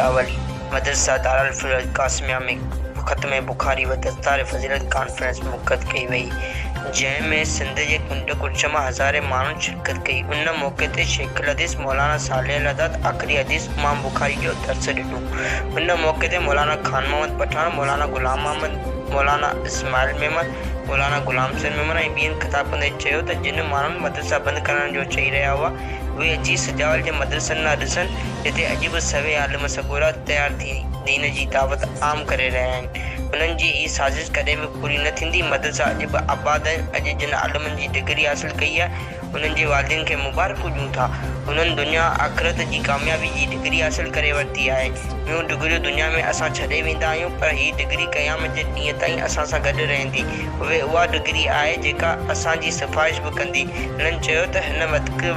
सुजावल मदरसा दारुल फज़ल कासमिया में ख़त्म बुखारी व दस्तार फज़ीलत कॉन्फ्रेंस मुनक़द कई वई, जंहिंमें सिंध जे कुंड कुर्छ मां हज़ारे माण्हुनि शिरकत कई। उन मौक़े ते शेख हदीस मौलाना सालेह लदाद आख़िरी हदीस इमाम बुखारी जो दर्स ॾिनो। उन मौक़े ते मौलाना खान मोहम्मद पठान, मौलाना गुलाम अहमद, मौलाना इस्माइल मेमन, मौलाना गुलाम हुसैन मेमन ऐं ॿियनि ख़िताब कंदे चयो त जिन माण्हुनि मदरसा बंदि करण जो चई रहिया हुआ, उहे अची सुजावल जे मदरसनि न ॾिसनि, जिते अॼु बि सवे आलिम सॻोरा तयारु थी दीन जी दावत आम करे रहिया आहिनि। उन्हनि जी हीअ साज़िश कॾहिं बि पूरी न थींदी। मदरसा अॼु बि आबाद आहिनि। अॼु जिन आलिमनि जी डिग्री हासिल कई आहे, उन्हनि जे वालिदनि खे मुबारकूं ॾियूं था। उन्हनि दुनिया आख़िरत जी कामयाबी जी डिग्री हासिल करे वरिती आहे। ॿियूं डिग्रियूं दुनिया में असां छॾे वेंदा आहियूं, पर हीअ डिग्री क़यामत जे ॾींहं ताईं असां सां गॾु रहंदी। उहा डिग्री आहे जेका असांजी सिफ़ारिश बि कंदी। हुननि चयो त हिन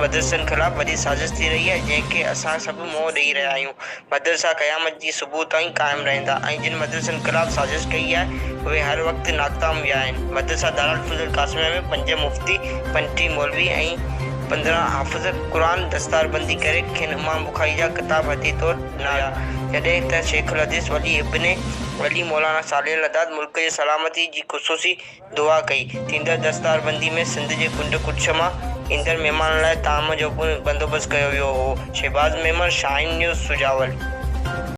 मदरसनि ख़िलाफ़ु वॾी साज़िश थी रही आहे, जंहिंखे असां सभु मोह ॾेई रहिया आहियूं। मदरसा क़यामत जी सुबुह ताईं क़ाइमु रहंदा ऐं जिन मदरसनि ख़िलाफ़ु साज़िश कई आहे, उहे हर वक़्तु नाकाम विया आहिनि। मदरसा दारुल फज़ल कासमिया में 5 मुफ़्ती, 35 मौलवी ऐं 15 हाफ़िज़ क़ुरान दस्तारबंदी करे खेनि इमाम बुखारी जा किताब हथी तौर ॾिना, जॾहिं त शेख हदीस वली इब्ने वली मौलाना सालेह लदाद मुल्क जे सलामती जी ख़ुसूसी दुआ कई। थींदड़ दस्तारबंदी में सिंध जे कुंड कुर्छ मां ईंदड़ महिमाननि लाइ ताम जो बंदोबस्तु कयो वियो हो। शहबाज़ मेमन, शाहीन न्यूज़, सुजावल।